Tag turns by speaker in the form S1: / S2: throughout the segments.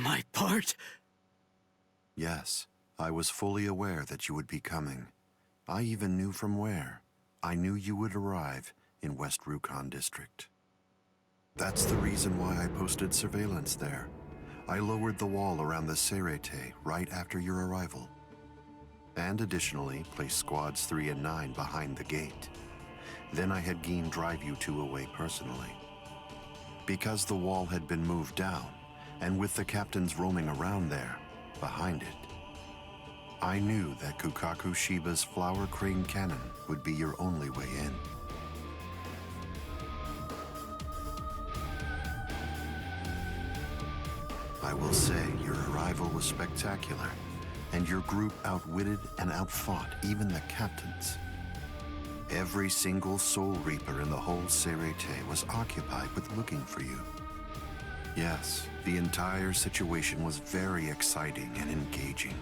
S1: My part?
S2: Yes, I was fully aware that you would be coming. I even knew from where. I knew you would arrive in West Rukon District. That's the reason why I posted surveillance there. I lowered the wall around the Serete right after your arrival. And additionally, placed squads 3 and 9 behind the gate. Then I had Geen drive you two away personally. Because the wall had been moved down, and with the captains roaming around there, behind it, I knew that Kukaku Shiba's flower crane cannon would be your only way in. I will say your arrival was spectacular, and your group outwitted and outfought even the captains. Every single Soul Reaper in the whole Serete was occupied with looking for you. Yes, the entire situation was very exciting and engaging.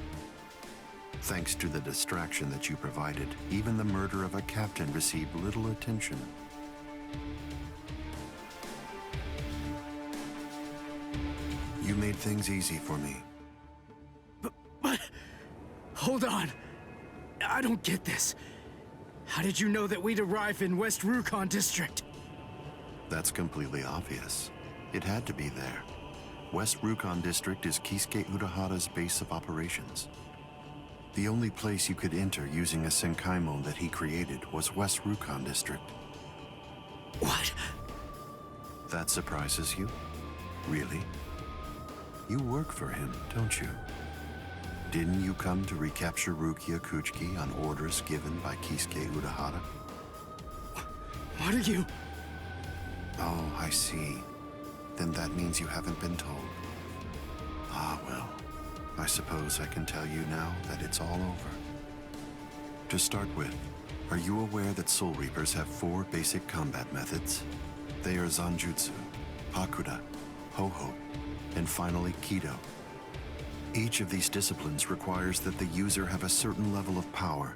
S2: Thanks to the distraction that you provided, even the murder of a captain received little attention. You made things easy for me.
S1: But... hold on. I don't get this. How did you know that we'd arrive in West Rukon District?
S2: That's completely obvious. It had to be there. West Rukon District is Kisuke Urahara's base of operations. The only place you could enter using a Senkaimon that he created was West Rukon District.
S1: What?
S2: That surprises you? Really? You work for him, don't you? Didn't you come to recapture Rukia Kuchiki on orders given by Kisuke Urahara?
S1: What are you...
S2: Oh, I see. Then that means you haven't been told. Ah, well. I suppose I can tell you now that it's all over. To start with, are you aware that Soul Reapers have 4 basic combat methods? They are Zanjutsu, Hakuda, Ho-Ho, and finally Kido. Each of these disciplines requires that the user have a certain level of power,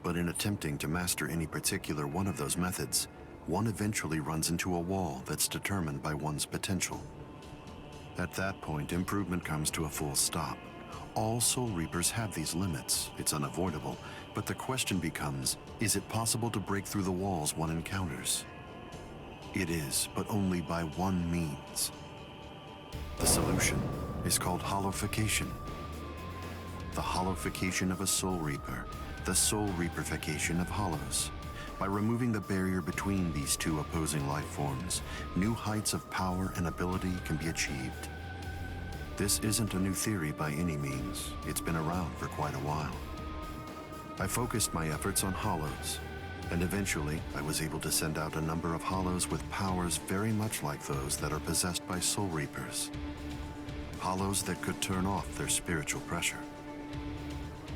S2: but in attempting to master any particular one of those methods, one eventually runs into a wall that's determined by one's potential. At that point, improvement comes to a full stop. All Soul Reapers have these limits. It's unavoidable, but the question becomes, is it possible to break through the walls one encounters? It is, but only by one means. The solution is called hollowification. The hollowification of a Soul Reaper, the Soul Reaperification of hollows. By removing the barrier between these two opposing life forms, new heights of power and ability can be achieved. This isn't a new theory by any means. It's been around for quite a while. I focused my efforts on hollows, and eventually I was able to send out a number of hollows with powers very much like those that are possessed by Soul Reapers. Hollows that could turn off their spiritual pressure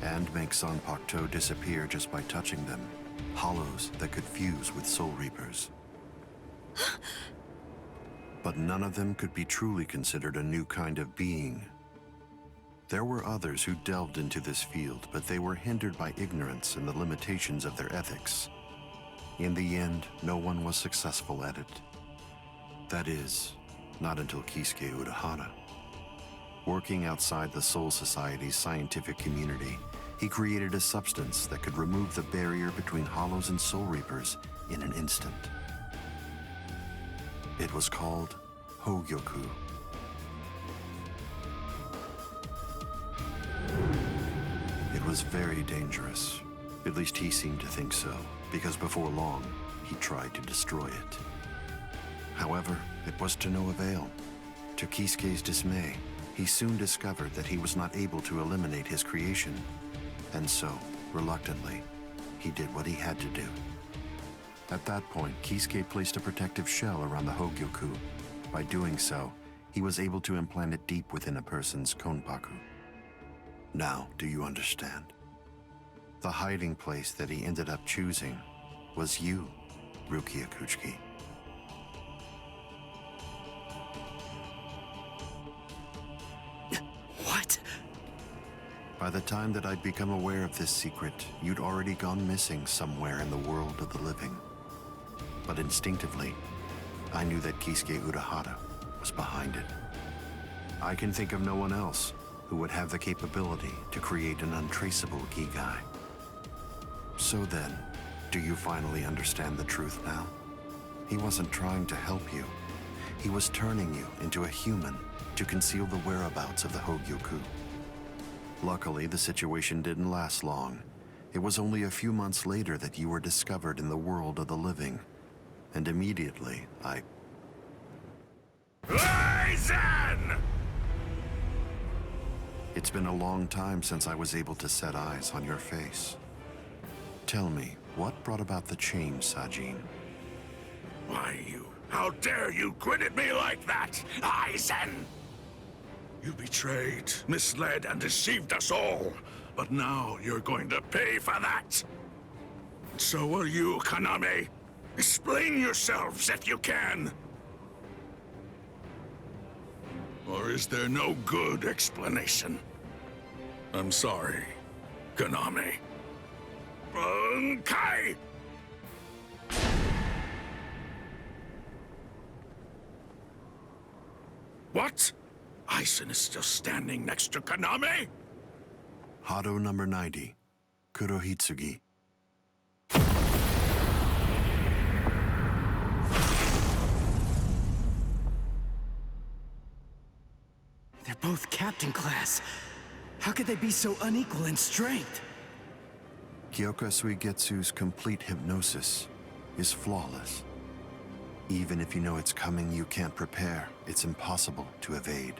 S2: and make Zanpakuto disappear just by touching them. Hollows that could fuse with Soul Reapers. But none of them could be truly considered a new kind of being. There were others who delved into this field, but they were hindered by ignorance and the limitations of their ethics. In the end, no one was successful at it. That is, not until Kisuke Urahara. Working outside the Soul Society's scientific community, he created a substance that could remove the barrier between hollows and Soul Reapers in an instant. It was called Hogyoku. It was very dangerous. At least he seemed to think so, because before long, he tried to destroy it. However, it was to no avail. To Kisuke's dismay, he soon discovered that he was not able to eliminate his creation. And so, reluctantly, he did what he had to do. At that point, Kisuke placed a protective shell around the Hogyoku. By doing so, he was able to implant it deep within a person's konpaku. Now, do you understand? The hiding place that he ended up choosing was you, Rukia Kuchiki.
S1: What?
S2: By the time that I'd become aware of this secret, you'd already gone missing somewhere in the world of the living. But instinctively, I knew that Kisuke Urahara was behind it. I can think of no one else who would have the capability to create an untraceable Gigai. So then, do you finally understand the truth now? He wasn't trying to help you. He was turning you into a human to conceal the whereabouts of the Hogyoku. Luckily, the situation didn't last long. It was only a few months later that you were discovered in the world of the living. And immediately,
S3: Aizen!
S2: It's been a long time since I was able to set eyes on your face. Tell me, what brought about the change, Sajin?
S3: Why, you... How dare you grin at me like that, Aizen? You betrayed, misled, and deceived us all. But now you're going to pay for that. So will you, Kaname. Explain yourselves if you can. Or is there no good explanation? I'm sorry, Kaname. Kai! What? Aizen is still standing next to Kaname?
S2: Hado number 90, Kurohitsugi.
S1: They're both captain class. How could they be so unequal in strength?
S2: Kyoka Suigetsu's complete hypnosis is flawless. Even if you know it's coming, you can't prepare. It's impossible to evade.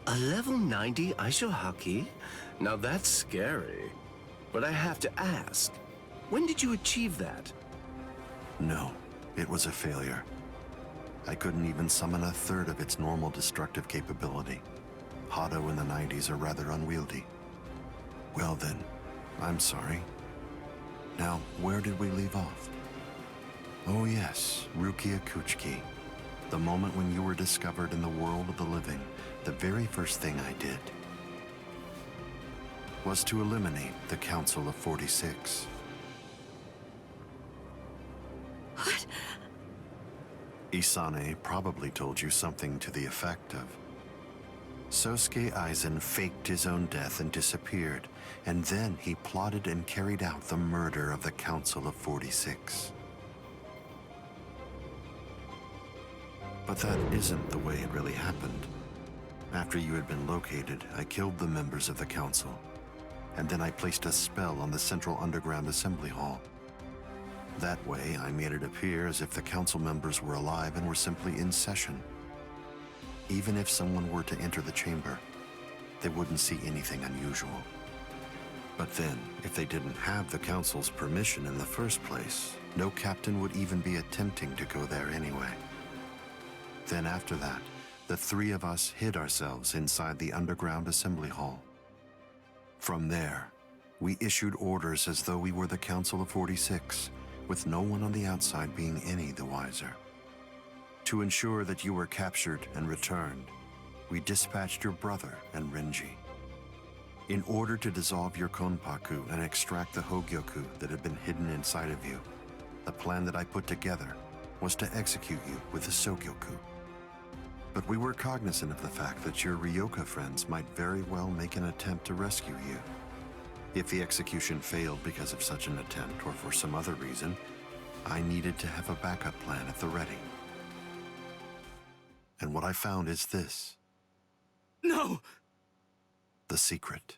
S4: A level 90 Aisho Haki? Now that's scary. But I have to ask, when did you achieve that?
S2: No, it was a failure. I couldn't even summon a third of its normal destructive capability. Hado in the 90s are rather unwieldy. Well then, I'm sorry. Now, where did we leave off? Oh yes, Rukia Kuchiki. The moment when you were discovered in the world of the living, the very first thing I did was to eliminate the Council of 46.
S5: What?
S2: Isane probably told you something to the effect of, Sosuke Aizen faked his own death and disappeared, and then he plotted and carried out the murder of the Council of 46. But that isn't the way it really happened. After you had been located, I killed the members of the Council, and then I placed a spell on the Central Underground Assembly Hall. That way, I made it appear as if the Council members were alive and were simply in session. Even if someone were to enter the chamber, they wouldn't see anything unusual. But then, if they didn't have the Council's permission in the first place, no captain would even be attempting to go there anyway. Then after that, the three of us hid ourselves inside the underground assembly hall. From there, we issued orders as though we were the Council of 46, with no one on the outside being any the wiser. To ensure that you were captured and returned, we dispatched your brother and Renji. In order to dissolve your Konpaku and extract the Hogyoku that had been hidden inside of you, the plan that I put together was to execute you with the Sogyoku. But we were cognizant of the fact that your Ryoka friends might very well make an attempt to rescue you. If the execution failed because of such an attempt or for some other reason, I needed to have a backup plan at the ready. And what I found is this.
S1: No!
S2: The secret.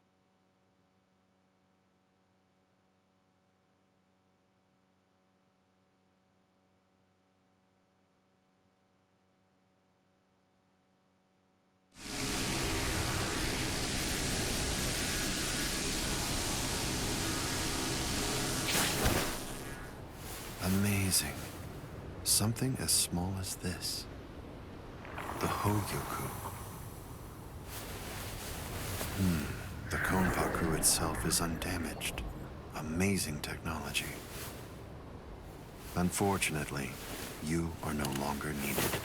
S2: Amazing. Something as small as this. The Hogyoku. The Konpaku itself is undamaged. Amazing technology. Unfortunately, you are no longer needed.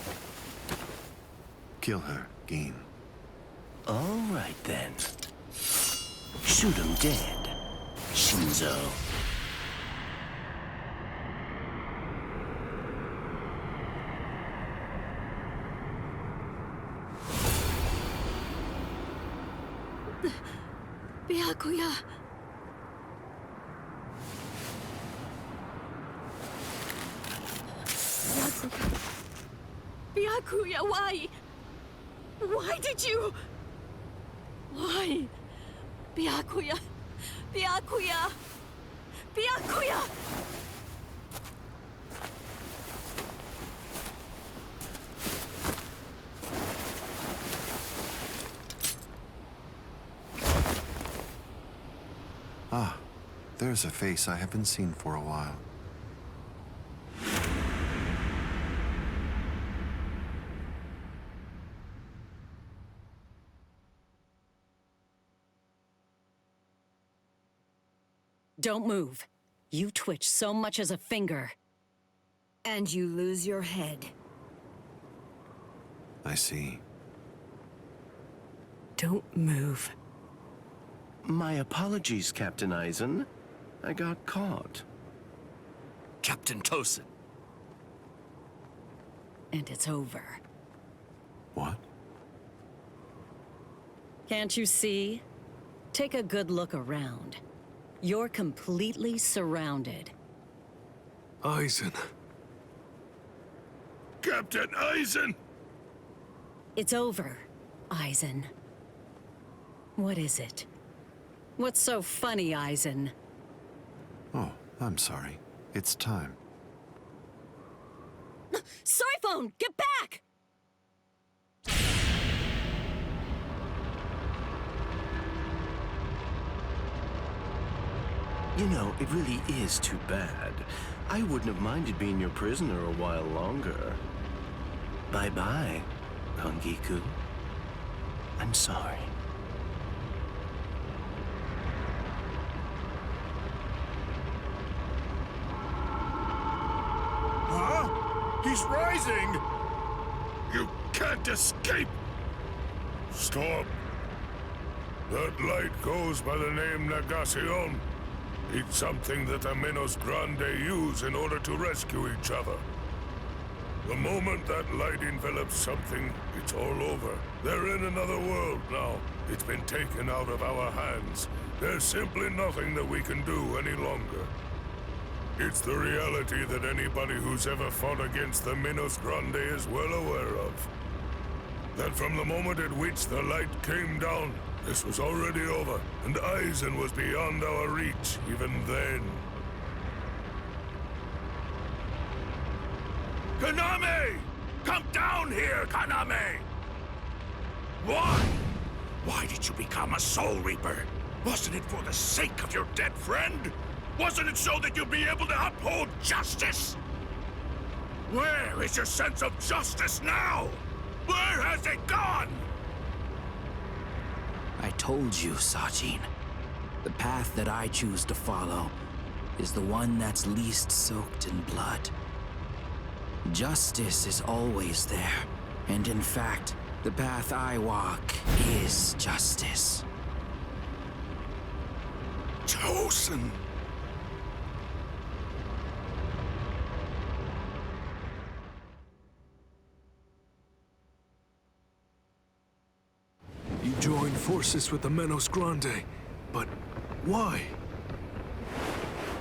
S2: Kill her, Gin.
S4: All right then. Shoot him dead, Shinzo.
S5: Byakuya. Byakuya, why? Why did you? Why? Byakuya. Byakuya. Byakuya.
S2: Ah, there's a face I haven't seen for a while.
S5: Don't move. You twitch so much as a finger. And you lose your head.
S2: I see.
S5: Don't move.
S4: My apologies, Captain Eisen. I got caught.
S1: Captain Tosin.
S5: And it's over.
S2: What?
S5: Can't you see? Take a good look around. You're completely surrounded.
S3: Eisen. Captain Eisen!
S5: It's over, Eisen. What is it? What's so funny, Eisen?
S2: Oh, I'm sorry. It's time.
S5: Cyphone, get back!
S4: You know, it really is too bad. I wouldn't have minded being your prisoner a while longer. Bye-bye, Kongiku. I'm sorry.
S3: Huh? He's rising! You can't escape! Stop! That light goes by the name Negacion. It's something that the Menos Grande use in order to rescue each other. The moment that light envelops something, it's all over. They're in another world now. It's been taken out of our hands. There's simply nothing that we can do any longer. It's the reality that anybody who's ever fought against the Menos Grande is well aware of. That from the moment at which the light came down, this was already over, and Eisen was beyond our reach even then. Kaname! Come down here, Kaname! Why? Why did you become a Soul Reaper? Wasn't it for the sake of your dead friend? Wasn't it so that you'd be able to uphold justice? Where is your sense of justice now? Where has it gone?
S6: I told you, Sajin. The path that I choose to follow is the one that's least soaked in blood. Justice is always there, and in fact, the path I walk is justice.
S3: Tosin!
S7: You joined forces with the Menos Grande, but why?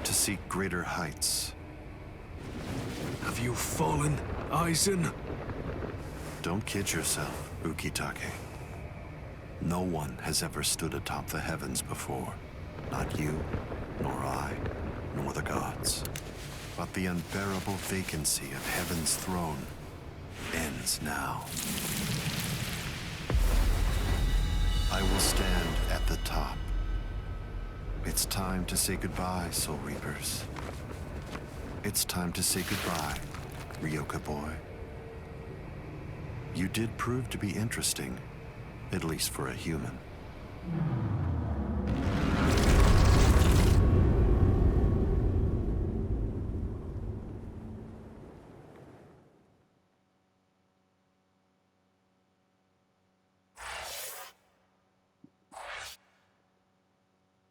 S2: To seek greater heights.
S7: Have you fallen, Eisen?
S2: Don't kid yourself, Ukitake. No one has ever stood atop the heavens before. Not you, nor I, nor the gods. But the unbearable vacancy of heaven's throne ends now. I will stand at the top. It's time to say goodbye, Soul Reapers. It's time to say goodbye, Ryoka boy. You did prove to be interesting, at least for a human.